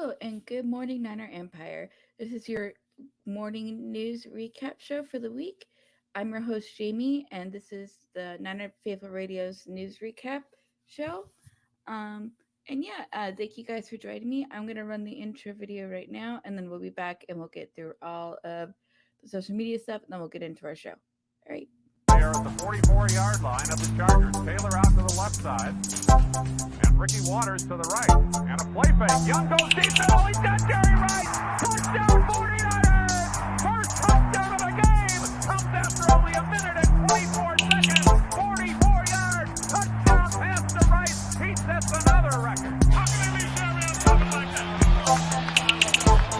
Hello and good morning, Niner Empire. This is your morning news recap show for the week. I'm your host, Jaymie, and this is the Niner Faithful Radio's news recap show. Um, thank you guys for joining me. I'm going to run the intro video right now, and then we'll be back and we'll get through all of the social media stuff, and then we'll get into our show. All right. They are at the 44-yard line of the Chargers. Taylor out to the left side. And Ricky Waters to the right. And a play fake. Young goes deep middle. He's got Jerry Rice. Touchdown 49ers. First touchdown of the game. Comes after only a minute and 24 seconds. 44 yards. Touchdown pass to Rice. He sets another record. How can they leave Jerry on top like that?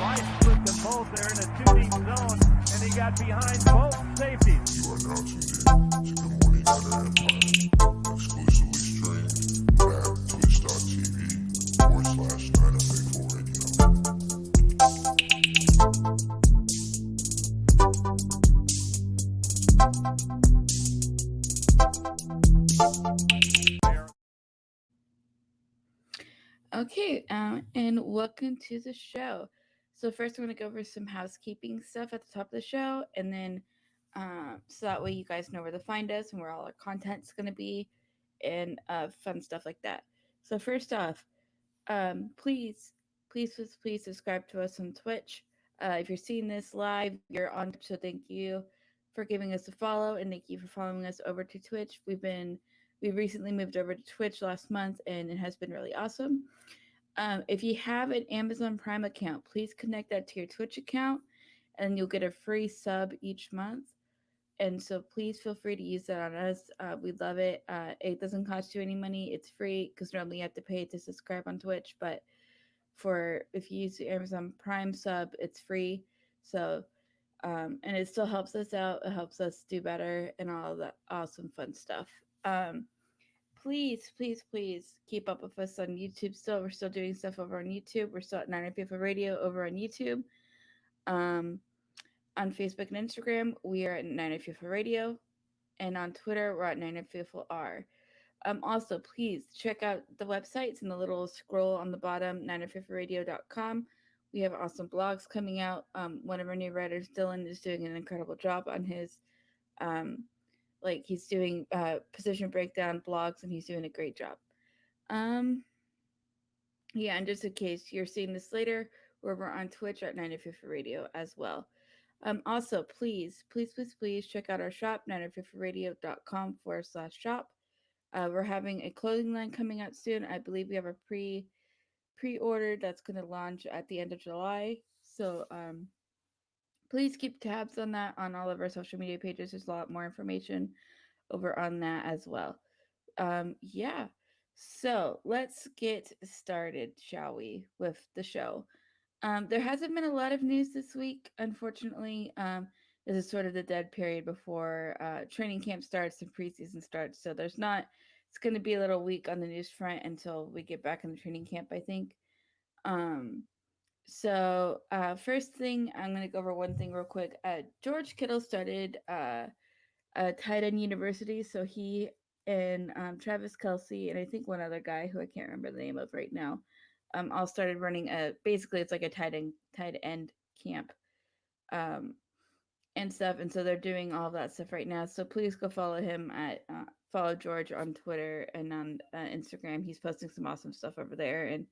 Rice split them both there in a two-deep zone. And he got behind both safeties. You are now tuned in to Good Morning Niner Empire, exclusively streamed at twitch.tv/Niner Faithful Radio. Okay, and welcome to the show. So first, I'm going to go over some housekeeping stuff at the top of the show, and then so that way you guys know where to find us and where all our content's going to be, and fun stuff like that. So first off, please subscribe to us on Twitch. If you're seeing this live, you're on Twitch, so thank you for giving us a follow, and thank you for following us over to Twitch. We recently moved over to Twitch last month, and it has been really awesome. If you have an Amazon Prime account, please connect that to your Twitch account, and you'll get a free sub each month. And so please feel free to use that on us. We love it. It doesn't cost you any money. It's free because normally you have to pay to subscribe on Twitch. But for if you use the Amazon Prime sub, it's free. So and it still helps us out. It helps us do better and all of that awesome fun stuff. Please keep up with us on YouTube. We're still doing stuff over on YouTube. We're still at 9 Radio over on YouTube. Um, on Facebook and Instagram, we are at 9 Radio, and on Twitter, we're at 9 R. Also, please check out the websites and the little scroll on the bottom, 9 We have awesome blogs coming out. One of our new writers, Dylan, is doing an incredible job on his um, he's doing position breakdown blogs, and he's doing a great job. Um, yeah, and just in case you're seeing this later, we're on Twitch at 950 Radio as well. Also, please check out our shop, 950radio.com/shop. We're having a clothing line coming out soon. I believe we have a pre-order that's going to launch at the end of July. So please keep tabs on that on all of our social media pages. There's a lot more information over on that as well. Yeah. So let's get started, shall we, with the show. There hasn't been a lot of news this week, unfortunately. This is sort of the dead period before training camp starts and preseason starts. So it's going to be a little weak on the news front until we get back in the training camp, I think. Um, First thing, I'm going to go over one thing real quick. George Kittle started a tight end university. So he and Travis Kelsey and I think one other guy who I can't remember the name of right now, all started running basically it's like a tight end camp, um, and stuff. And so they're doing all of that stuff right now. So please go follow him at follow George on Twitter and on Instagram. He's posting some awesome stuff over there, and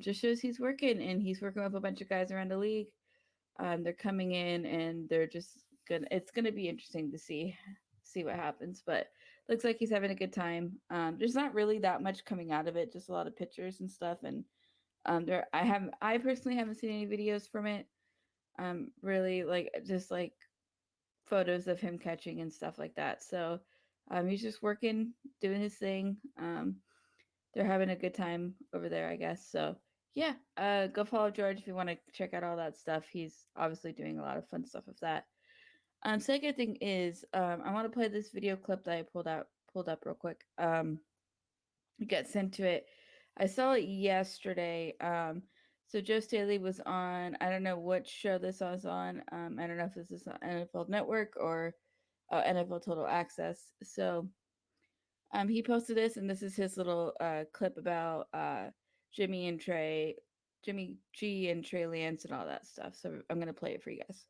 just shows he's working, and he's working with a bunch of guys around the league. They're coming in, and they're just gonna. It's gonna be interesting to see what happens, but looks like he's having a good time. There's not really that much coming out of it, just a lot of pictures and stuff, and I personally haven't seen any videos from it. Really like just like photos of him catching and stuff like that. So, he's just working, doing his thing. They're having a good time over there, I guess. So yeah, go follow George if you want to check out all that stuff. He's obviously doing a lot of fun stuff with that. Second thing is, I want to play this video clip that I pulled up real quick. Get sent to it. I saw it yesterday. So Joe Staley was on. I don't know what show this was on. I don't know if this is on NFL Network or NFL Total Access. So he posted this, and this is his little clip about Jimmy and Trey Jimmy G and Trey Lance and all that stuff. So I'm gonna play it for you guys.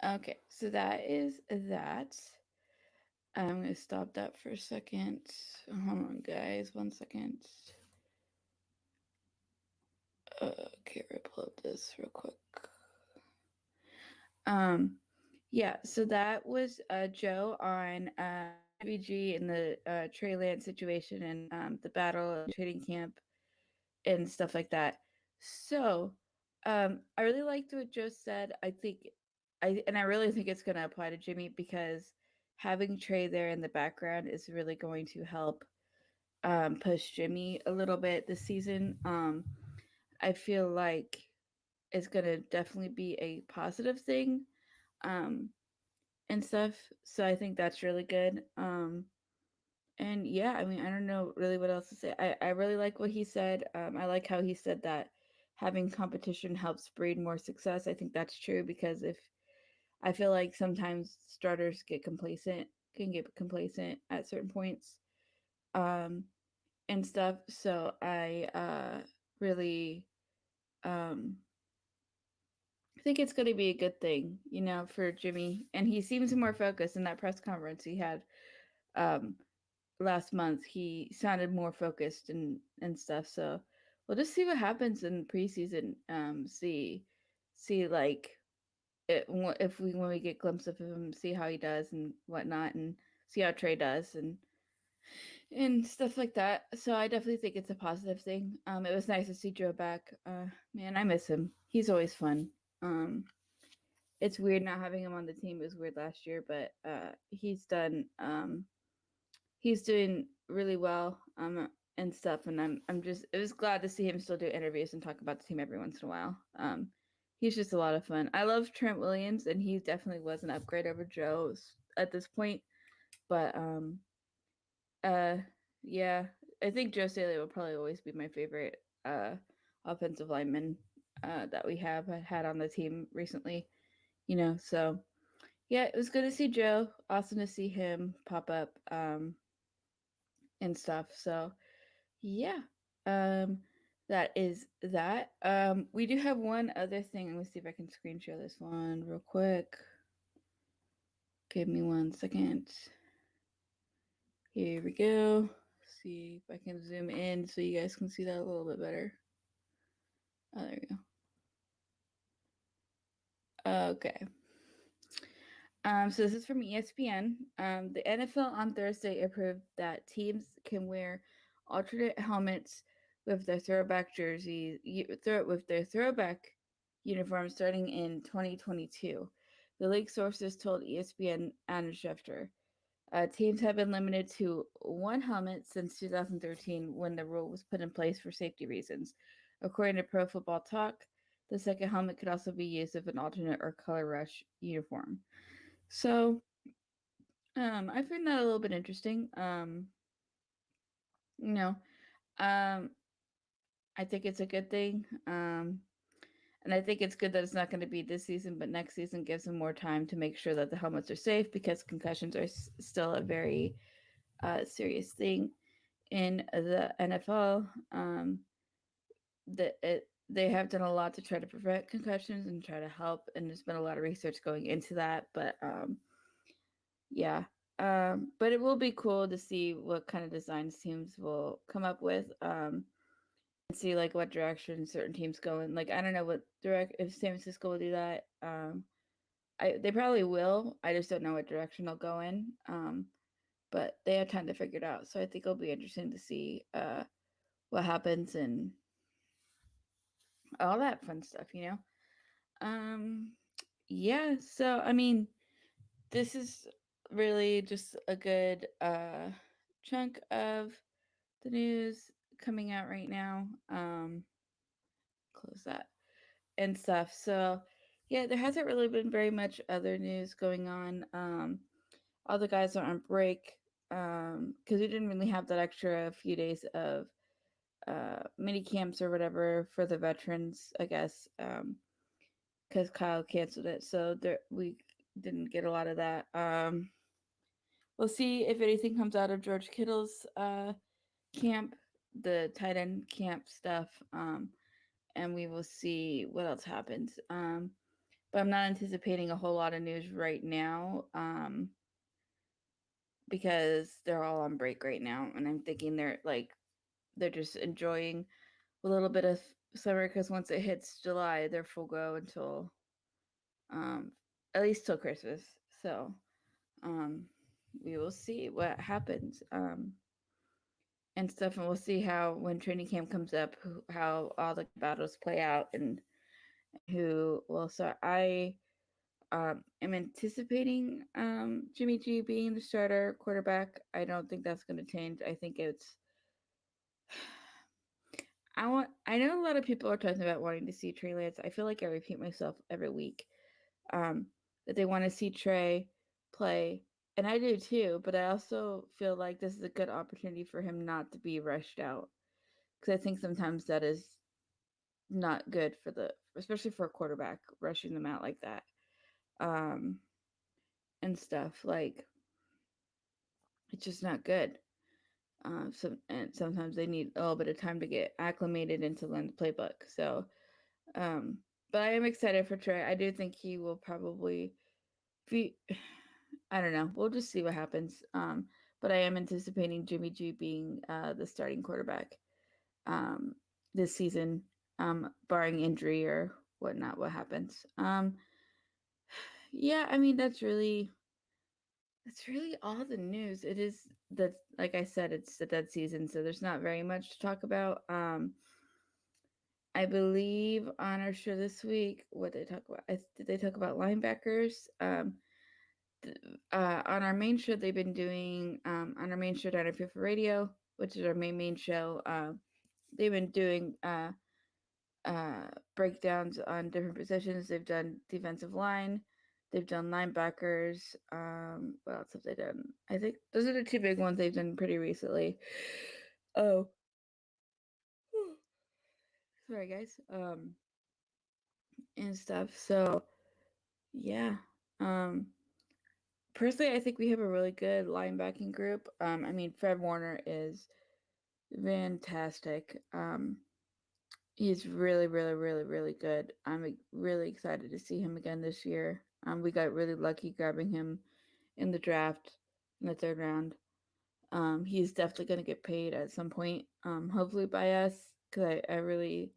Okay, so that is that. I'm gonna stop that for a second. Hold on, guys. 1 second. Okay, we'll pull up this real quick. Um, yeah. So that was Joe on Jimmy G and the Trey Lance situation and the battle and training camp and stuff like that. So, I really liked what Joe said. I really think it's going to apply to Jimmy because having Trey there in the background is really going to help push Jimmy a little bit this season. I feel like it's going to definitely be a positive thing um, and stuff. So I think that's really good. And yeah, I mean, I don't know really what else to say. I really like what he said. I like how he said that having competition helps breed more success. I think that's true because if I feel like sometimes starters can get complacent at certain points, um, and stuff. So I really um think it's going to be a good thing, for Jimmy. And he seems more focused in that press conference he had um last month. He sounded more focused and stuff. So we'll just see what happens in preseason. See like if we when we get glimpse of him, see how he does and whatnot, and see how Trey does and stuff like that. So I definitely think it's a positive thing. It was nice to see Joe back. Man, I miss him. He's always fun. Um, it's weird not having him on the team. It was weird last year, but he's doing really well and stuff, and I'm just it was glad to see him still do interviews and talk about the team every once in a while. He's just a lot of fun. I love Trent Williams, and he definitely was an upgrade over Joe's at this point. But uh yeah, I think Joe Staley will probably always be my favorite offensive lineman that we have had on the team recently. So yeah, it was good to see Joe. Awesome to see him pop up and stuff. So yeah, um, that is that. We do have one other thing. Let me see if I can screen share this one real quick. Give me 1 second. Here we go. See if I can zoom in so you guys can see that a little bit better. Oh, there we go. Okay. So this is from ESPN. The NFL on Thursday approved that teams can wear alternate helmets with their throwback jerseys, with their throwback uniforms starting in 2022. The league sources told ESPN and Schefter. Teams have been limited to one helmet since 2013 when the rule was put in place for safety reasons. According to Pro Football Talk, the second helmet could also be used with an alternate or color rush uniform. So, I find that a little bit interesting. You know, um, I think it's a good thing. And I think it's good that it's not going to be this season, but next season gives them more time to make sure that the helmets are safe because concussions are still a very serious thing in the NFL. They have done a lot to try to prevent concussions and try to help, and there's been a lot of research going into that. But yeah, but it will be cool to see what kind of designs teams will come up with. And see like what direction certain teams go in. Like I don't know what direct if San Francisco will do that. They probably will. I just don't know what direction they'll go in. But they have time to figure it out. So I think it'll be interesting to see what happens and all that fun stuff, you know? Um, yeah, so I mean, this is really just a good chunk of the news coming out right now. Close that and stuff. So yeah, there hasn't really been very much other news going on. All the guys are on break because we didn't really have that extra few days of mini camps or whatever for the veterans, I guess, because Kyle canceled it. So we didn't get a lot of that. We'll see if anything comes out of George Kittle's camp, the tight end camp stuff, and we will see what else happens. But I'm not anticipating a whole lot of news right now because they're all on break right now, and I'm thinking they're just enjoying a little bit of summer because once it hits July, they're full go until um, at least till Christmas. So um, we will see what happens and stuff, and we'll see how when training camp comes up, how all the battles play out and who will start. I am anticipating Jimmy G being the starter quarterback. I don't think that's going to change. I think it's I know a lot of people are talking about wanting to see Trey Lance. I feel like I repeat myself every week. Um, that they want to see Trey play, and I do too. But I also feel like this is a good opportunity for him not to be rushed out because I think sometimes that is not good for especially for a quarterback rushing them out like that. Um, and stuff like it's just not good. And sometimes they need a little bit of time to get acclimated and to learn the playbook. So, um, but I am excited for Trey. I do think he will probably be. I don't know. We'll just see what happens. But I am anticipating Jimmy G being the starting quarterback um, this season, barring injury or whatnot. What happens? Yeah, I mean that's really all the news. It is that, like I said, it's the dead season, so there's not very much to talk about. I believe on our show this week, what did they talk about? Did they talk about linebackers? On our main show, they've been doing on our main show down at FIFA Radio, which is our main show. They've been doing uh, breakdowns on different positions. They've done defensive line, they've done linebackers. What else have they done? I think those are the two big ones they've done pretty recently. Oh, sorry guys. And stuff. So yeah. Um, Personally, I think we have a really good linebacking group. I mean, Fred Warner is fantastic. He's really, really, really, really good. I'm really excited to see him again this year. We got really lucky grabbing him in the draft in the third round. He's definitely going to get paid at some point, hopefully by us, because I really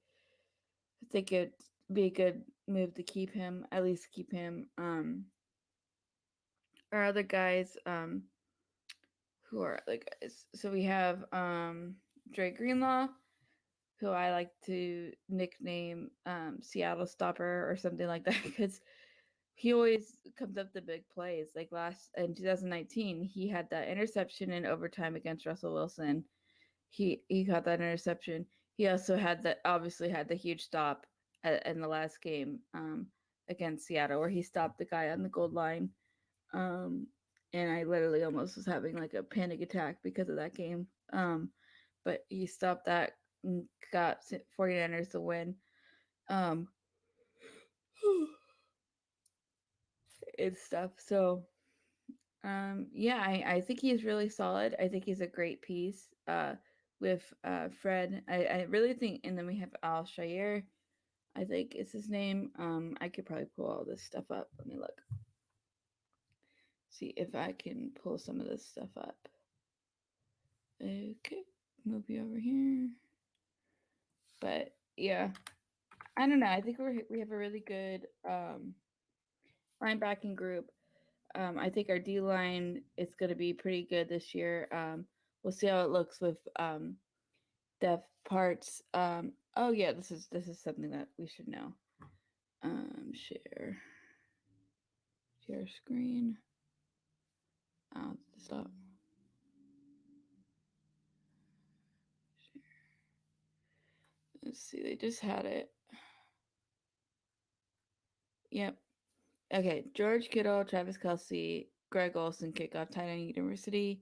think it'd be a good move to keep him, at least keep him. Our other guys, who are other guys? So we have Dre Greenlaw, who I like to nickname Seattle Stopper or something like that because he always comes up the big plays. Like last in 2019, he had that interception in overtime against Russell Wilson. He caught that interception. He also obviously had the huge stop in the last game against Seattle where he stopped the guy on the goal line. Um, and I literally almost was having like a panic attack because of that game. But he stopped that and got 49ers the win. Um, and stuff. So Yeah, I think he's really solid. I think he's a great piece. With Fred, I really think, and then we have Al Shayer. I think is his name. I could probably pull all this stuff up. Let me look. See if I can pull some of this stuff up. Okay, move you over here. But yeah, I don't know. I think we have a really good linebacking group. I think our D line is going to be pretty good this year. We'll see how it looks with depth parts. Oh yeah, this is something that we should know. Share screen. Stop. Let's see. They just had it. Yep. Okay. George Kittle, Travis Kelsey, Greg Olson kickoff Titan University.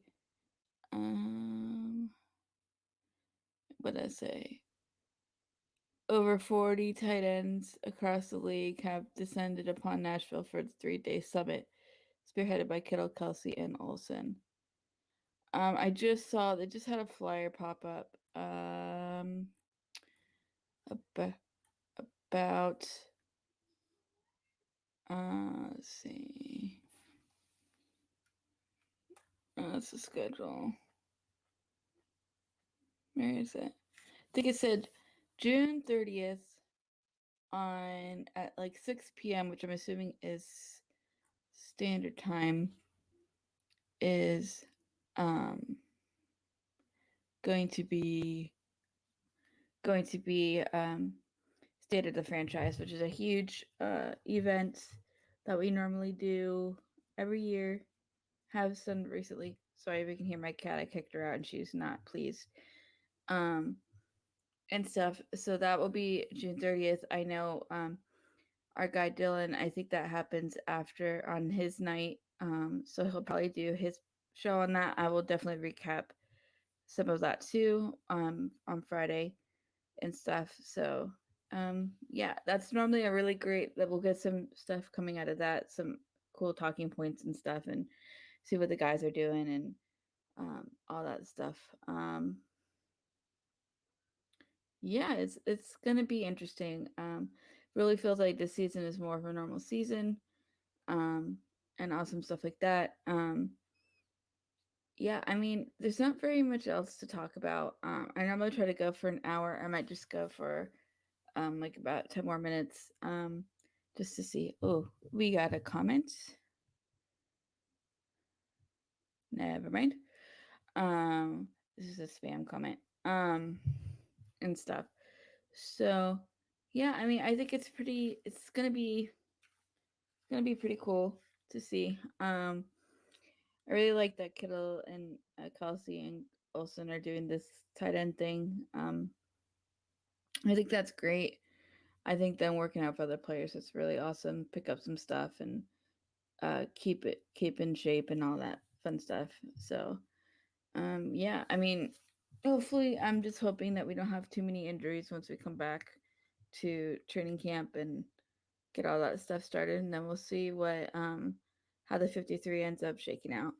Um, what did I say? Over 40 tight ends across the league have descended upon Nashville for the 3-day summit, spearheaded by Kittle, Kelsey, and Olson. I just saw they just had a flyer pop up. About let's see. That's the schedule. Where is it? I think it said June 30th on at like 6 p.m., which I'm assuming is standard time, is um going to be State of the Franchise, which is a huge event that we normally do every year. Have done recently. Sorry if you can hear my cat. I kicked her out and she's not pleased. Um, and stuff. So that will be June 30th. I know our guy Dylan, I think that happens after on his night. So he'll probably do his show on that. I will definitely recap some of that too on Friday and stuff. So yeah, that's normally a really great that we'll get some stuff coming out of that, some cool talking points and stuff, and see what the guys are doing and all that stuff. Yeah, it's gonna be interesting. Really feels like this season is more of a normal season, um, and awesome stuff like that. Yeah, I mean, there's not very much else to talk about. I normally try to go for an hour. I might just go for like about 10 more minutes, just to see. Oh, we got a comment. Never mind. Um, this is a spam comment. And stuff. So, yeah, I mean, I think it's gonna be pretty cool to see. I really like that Kittle and Kelsey and Olsen are doing this tight end thing. I think that's great. I think them working out for other players is really awesome. Pick up some stuff and keep in shape and all that fun stuff. So yeah, I mean, hopefully, I'm just hoping that we don't have too many injuries once we come back to training camp and get all that stuff started, and then we'll see what how the 53 ends up shaking out.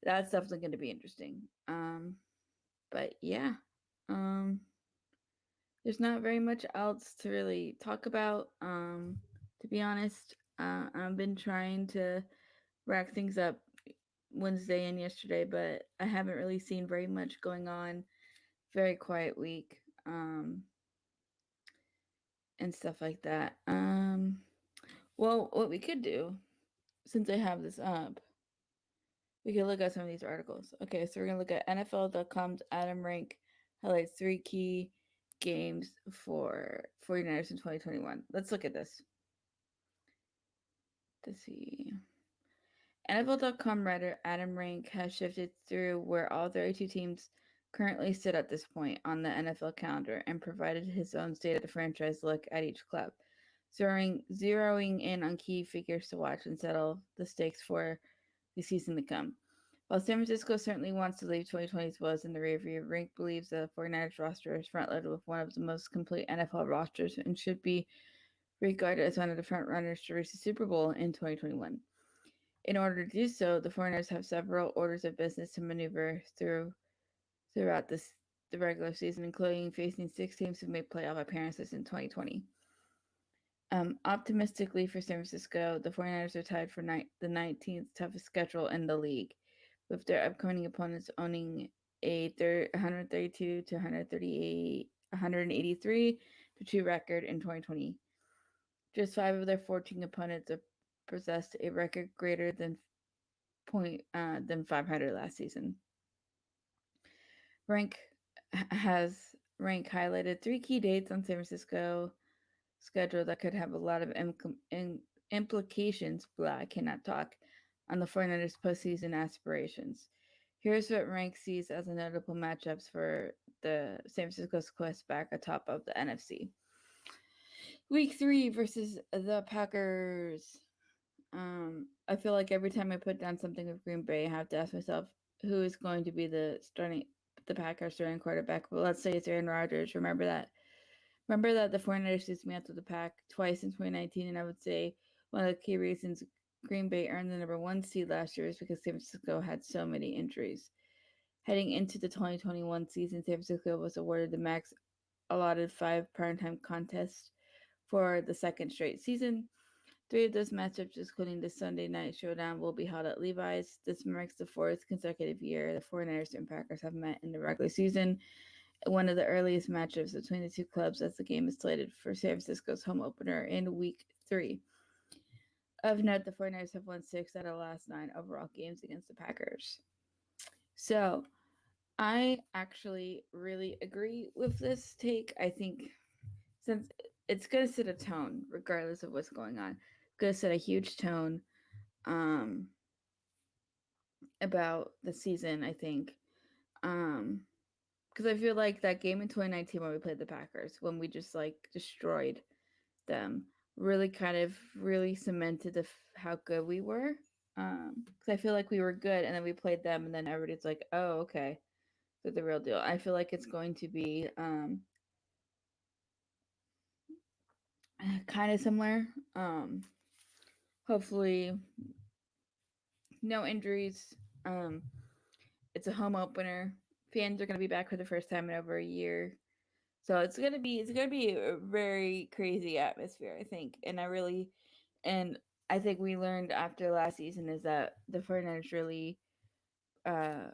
That's definitely going to be interesting. But yeah, um, there's not very much else to really talk about. To be honest, I've been trying to rack things up Wednesday and yesterday, but I haven't really seen very much going on. Very quiet week, and stuff like that. Well, what we could do, since I have this up, we could look at some of these articles. Okay, so we're gonna look at NFL.com's Adam Rank highlights 3 key games for 49ers in 2021. Let's look at this to see. NFL.com writer Adam Rank has shifted through where all 32 teams currently sit at this point on the NFL calendar and provided his own state of the franchise look at each club, zeroing in on key figures to watch and settle the stakes for the season to come. While San Francisco certainly wants to leave 2020's woes in the rearview, Rank believes the 49ers roster is front-loaded with one of the most complete NFL rosters and should be regarded as one of the front runners to reach the Super Bowl in 2021. In order to do so, the 49ers have several orders of business to maneuver throughout the regular season, including facing 6 teams who made playoff appearances in 2020. Optimistically for San Francisco, the 49ers are tied for the 19th toughest schedule in the league, with their upcoming opponents owning a 132 to 138, 183 to 2 record in 2020. Just 5 of their 14 opponents have possessed a record greater than 500 last season. Rank has Rank highlighted 3 key dates on San Francisco schedule that could have a lot of implications. Blah, I cannot talk on the 49ers postseason aspirations. Here's what Rank sees as the notable matchups for the San Francisco's quest back atop of the NFC. Week 3 versus the Packers. I feel like every time I put down something with Green Bay, I have to ask myself who is going to be the Packers starting quarterback. But let's say it's Aaron Rodgers. Remember that the 49ers dismantled the pack twice in 2019, and I would say one of the key reasons Green Bay earned the number 1 seed last year is because San Francisco had so many injuries. Heading into the 2021 season, San Francisco was awarded the max allotted 5 primetime contests for the second straight season. 3 of those matchups, including the Sunday night showdown, will be held at Levi's. This marks the 4th consecutive year the 49ers and Packers have met in the regular season, one of the earliest matchups between the two clubs, as the game is slated for San Francisco's home opener in Week 3. Of note, the 49ers have won 6 out of the last 9 overall games against the Packers. So, I actually really agree with this take. I think since it's going to set a tone, regardless of what's going on, it's going to set a huge tone um, about the season, I think. Because I feel like that game in 2019 when we played the Packers, when we just like destroyed them, really kind of really cemented how good we were. Because I feel like we were good, and then we played them, and then everybody's like, "Oh, okay, they're the real deal." I feel like it's going to be kind of similar. Hopefully, no injuries. Um, it's a home opener. Fans are going to be back for the first time in over a year. So it's gonna be a very crazy atmosphere, I think. And I think we learned after last season is that the 49ers uh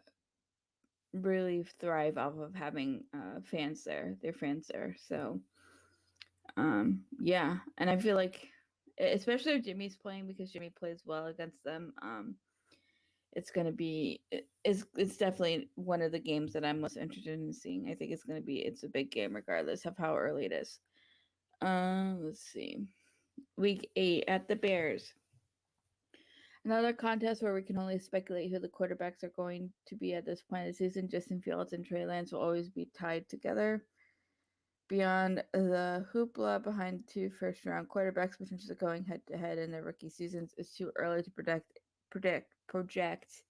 really thrive off of having fans there, their fans there. So yeah. And I feel like especially if Jimmy's playing, because Jimmy plays well against them, it's gonna be it's definitely one of the games that I'm most interested in seeing. I think it's a big game regardless of how early it is. Let's see. Week 8 at the Bears. Another contest where we can only speculate who the quarterbacks are going to be at this point of the season. Justin Fields and Trey Lance will always be tied together. Beyond the hoopla behind 2 first-round quarterbacks potentially going head-to-head in their rookie seasons, it's too early to project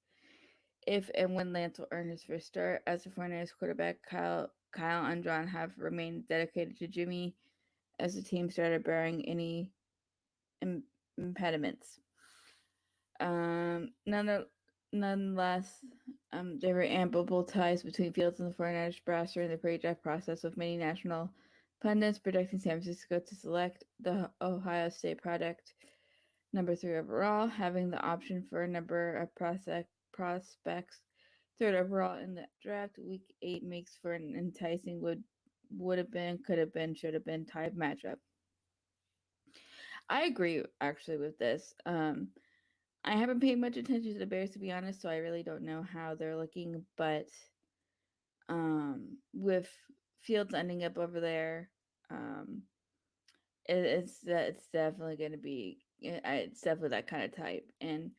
if and when Lance will earn his first start. As the 49ers quarterback, Kyle and John have remained dedicated to Jimmy as the team started bearing any impediments. Um, none, Nonetheless, there were ample ties between Fields and the 49ers brass during the pre-draft process, with many national pundits predicting San Francisco to select the Ohio State product number 3 overall, having the option for a number of prospects 3rd overall in the draft. Week 8 makes for an enticing would have been, could have been, should have been type matchup. I agree actually with this. I haven't paid much attention to the Bears, to be honest, so I really don't know how they're looking. But with Fields ending up over there, um, it's definitely going to be it's definitely that kind of type. And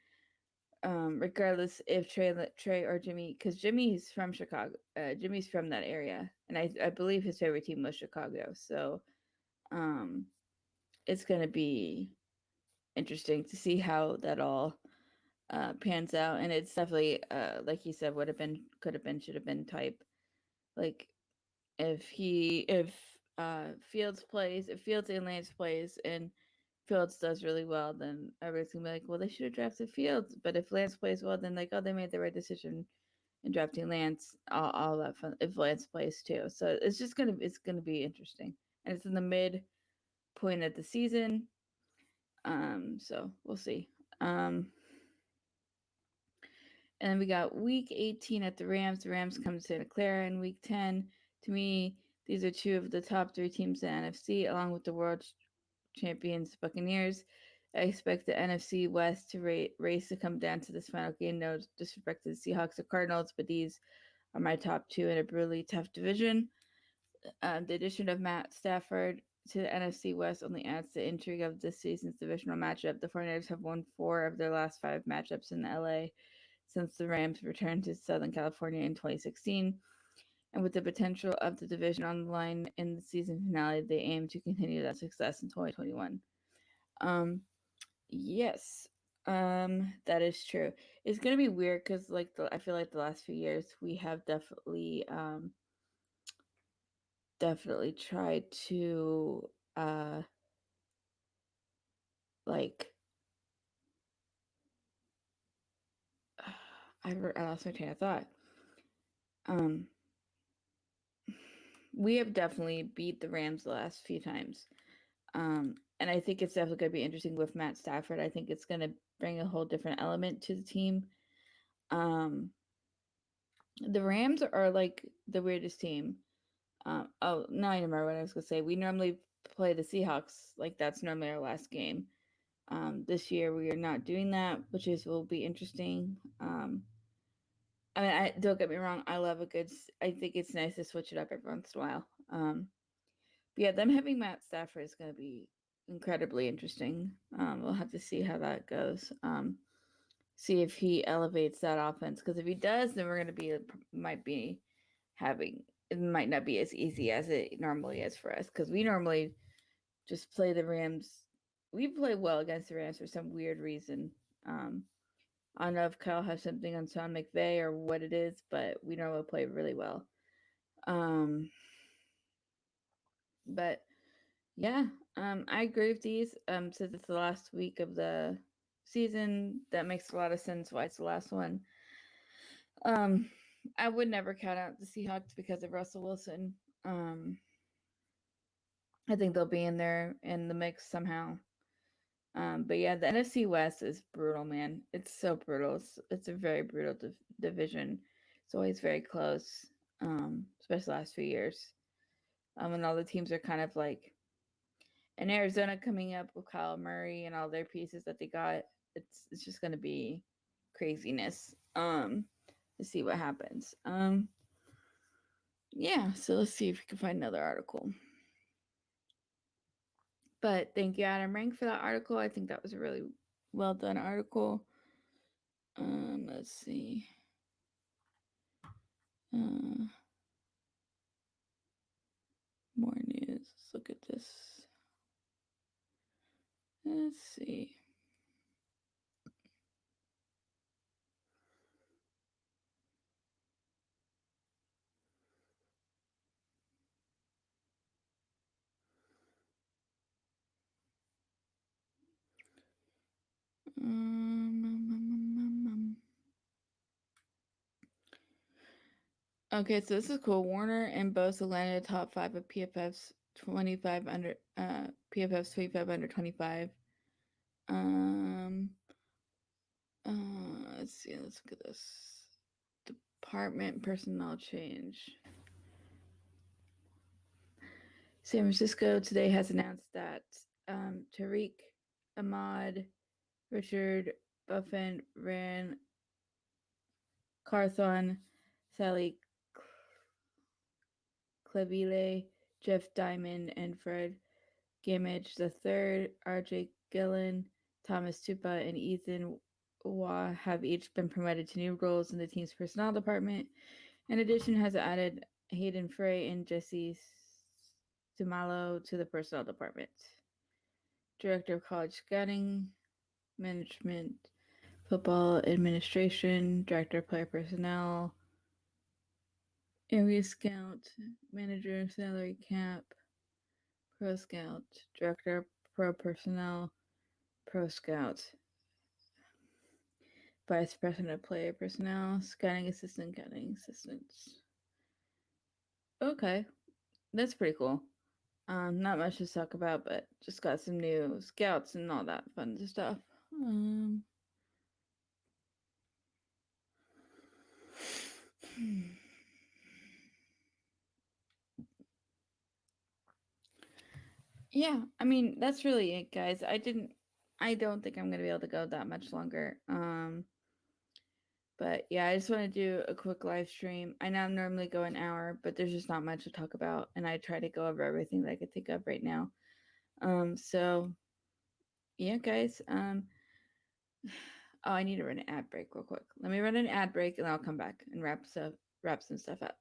regardless if Trey or Jimmy, because Jimmy's from Chicago, Jimmy's from that area, and I believe his favorite team was Chicago. So um, it's going to be interesting to see how that all pans out. And it's definitely like you said, would have been, could have been, should have been type. Like if Fields and Lance plays and Fields does really well, then everybody's gonna be like, well, they should have drafted Fields. But if Lance plays well, then like, oh, they made the right decision in drafting Lance. All that fun if Lance plays too. So it's gonna be interesting, and it's in the mid point of the season. So we'll see. And then we got week 18 at the Rams. The Rams come to Santa Clara in week 10. To me, these are two of the top three teams in the NFC, along with the world champions Buccaneers. I expect the NFC West to race to come down to this final game. No disrespect to the Seahawks or Cardinals, but these are my top two in a brutally tough division. The addition of Matt Stafford to the NFC West only adds to the intrigue of this season's divisional matchup. The 49ers have won 4 of their last 5 matchups in LA since the Rams returned to Southern California in 2016. And with the potential of the division on the line in the season finale, they aim to continue that success in 2021. Um, yes, that is true. It's gonna be weird because I feel like the last few years we have definitely tried to like I lost my train of thought. Um, we have definitely beat the Rams the last few times. And I think it's definitely going to be interesting with Matt Stafford. I think it's going to bring a whole different element to the team. Um, the Rams are like the weirdest team. Oh, now I remember what I was going to say. We normally play the Seahawks. Like that's normally our last game. This year we are not doing that, which is will be interesting. I mean, don't get me wrong. I love a good. I think it's nice to switch it up every once in a while. But yeah, them having Matt Stafford is going to be incredibly interesting. We'll have to see how that goes. See if he elevates that offense. Because if he does, then we're going to might be having it might not be as easy as it normally is for us. Because we normally just play the Rams. We play well against the Rams for some weird reason. Um, I don't know if Kyle has something on Sean McVay or what it is, but we normally play really well. Um, but yeah, I agree with these. Since it's the last week of the season, that makes a lot of sense why it's the last one. Um, I would never count out the Seahawks because of Russell Wilson. Um, I think they'll be in there in the mix somehow. But yeah, the NFC West is brutal, man. It's so brutal. It's a very brutal division. It's always very close, especially the last few years. And all the teams are kind of like and Arizona coming up with Kyle Murray and all their pieces that they got. It's just gonna be craziness. To see what happens. Yeah, so let's see if we can find another article. But thank you, Adam Rank, for that article. I think that was a really well done article. Let's see. Uh, more news. Let's look at this. Let's see. Okay, so this is cool. Warner and Bosa landed top 5 of PFF's 25 under PFF's 25 under 25. Um let's see, let's look at this. Department personnel change. San Francisco today has announced that Tariq Ahmad, Richard Buffin, Ran Carthon, Sally Clevile, Jeff Diamond, and Fred Gamage the third, R.J. Gillen, Thomas Tupa, and Ethan Waugh have each been promoted to new roles in the team's personnel department. In addition, has added Hayden Frey and Jesse Sumalo to the personnel department. Director of College Scouting, Management, Football Administration, Director of Player Personnel, Area Scout, Manager, Salary Cap, Pro Scout, Director of pro personnel, pro scouts, vice president of player personnel, scouting assistants. Okay, that's pretty cool. Not much to talk about, but just got some new scouts and all that fun stuff. Um, yeah, I mean that's really it, guys. I don't think I'm gonna be able to go that much longer. But yeah, I just want to do a quick live stream. I know I normally go an hour, but there's just not much to talk about, and I try to go over everything that I could think of right now. So yeah, guys. Oh, I need to run an ad break real quick. Let me run an ad break, and I'll come back and wrap some stuff up.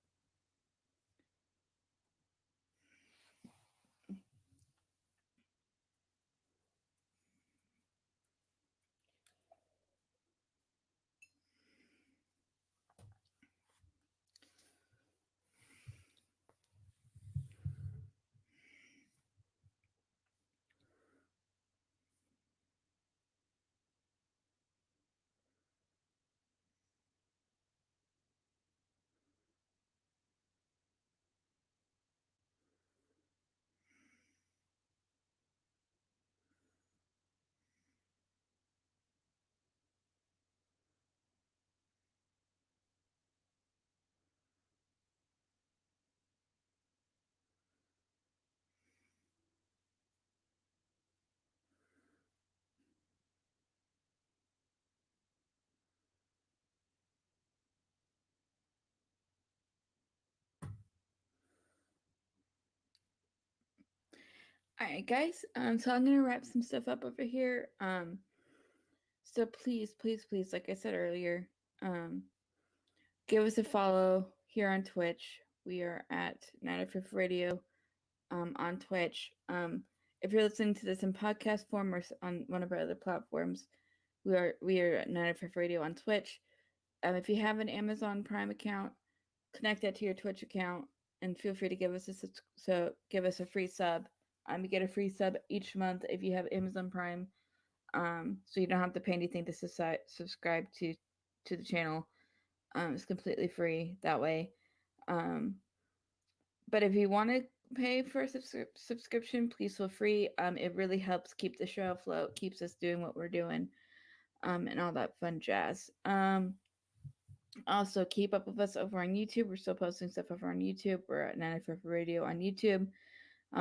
All right, guys. So I'm gonna wrap some stuff up over here. So please, like I said earlier, um, give us a follow here on Twitch. We are at 95th Radio on Twitch. If you're listening to this in podcast form or on one of our other platforms, we are at 95th Radio on Twitch. If you have an Amazon Prime account, connect that to your Twitch account and feel free to give us a free sub. You get a free sub each month if you have Amazon Prime. So you don't have to pay anything to subscribe to the channel. It's completely free that way. Um, but if you want to pay for a subscription, please feel free. It really helps keep the show afloat, keeps us doing what we're doing, and all that fun jazz. Also, keep up with us over on YouTube. We're still posting stuff over on YouTube. We're at 95 Radio on YouTube.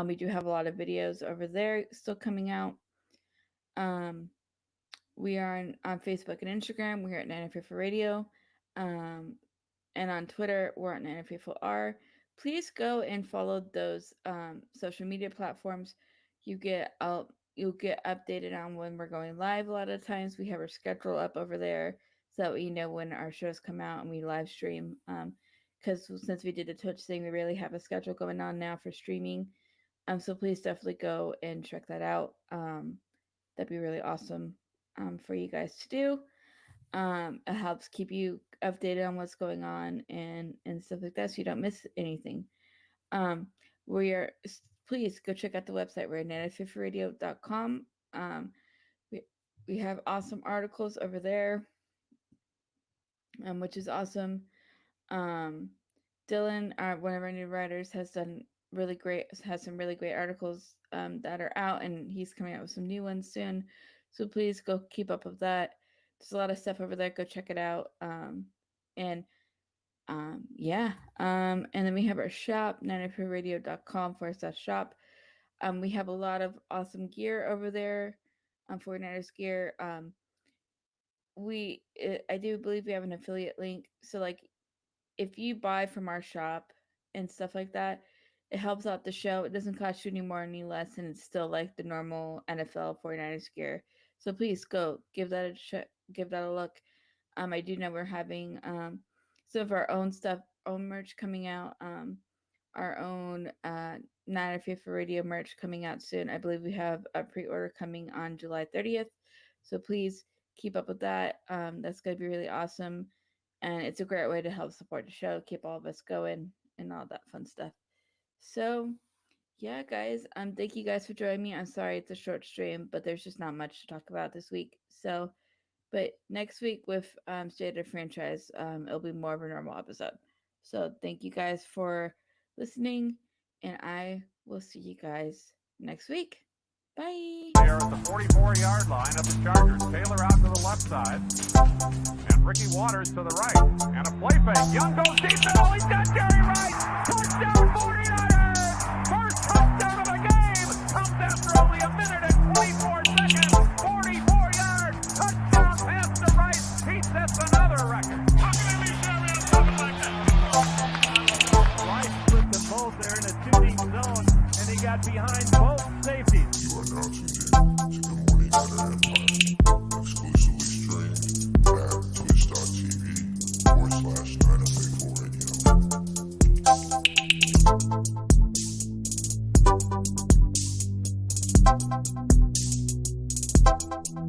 We do have a lot of videos over there still coming out. Um, we are on Facebook and Instagram. We're at 95 Radio. Um, and on Twitter, we're at 95R. Please go and follow those social media platforms. You get you'll get updated on when we're going live. A lot of times, we have our schedule up over there, so that you know when our shows come out and we live stream. Because since we did the Twitch thing, we really have a schedule going on now for streaming. So please definitely go and check that out. That'd be really awesome for you guys to do. It helps keep you updated on what's going on and stuff like that, so you don't miss anything. Um, we are Please go check out the website. We're at nativefifthradio.com. We we have awesome articles over there, which is awesome. Um, Dylan, one of our new writers, has some really great articles that are out, and he's coming out with some new ones soon. So please go keep up with that. There's a lot of stuff over there. Go check it out. And yeah. And then we have our shop, 94radio.com/shop. We have a lot of awesome gear over there. 49ers gear. I do believe we have an affiliate link. So like if you buy from our shop and stuff like that, it helps out the show. It doesn't cost you any more, any less, and it's still like the normal NFL 49ers gear. So please go give that a look. I do know we're having some of our own stuff, own merch coming out. Our own 95th Radio merch coming out soon. I believe we have a pre-order coming on July 30th. So please keep up with that. That's going to be really awesome. And it's a great way to help support the show, keep all of us going, and all that fun stuff. So, Yeah, guys. Thank you guys for joining me. I'm sorry it's a short stream, but there's just not much to talk about this week. So, but next week with State of the Franchise, it'll be more of a normal episode. So thank you guys for listening, and I will see you guys next week. Bye. There at the 44-yard line of the Chargers. Taylor out to the left side. And Ricky Waters to the right. And a play fake. Young goes deep middle. He's got Jerry Rice. Touchdown 49ers. First touchdown of the game. Comes after only a minute and 24 seconds. 44 yards. Touchdown pass to Rice. He sets another record. Rice split them both there in a 2-deep zone. And he got behind both safeties. You are now tuned in to the Morning Matter Empire, exclusively streamed at twitch.tv/9FA4Radio.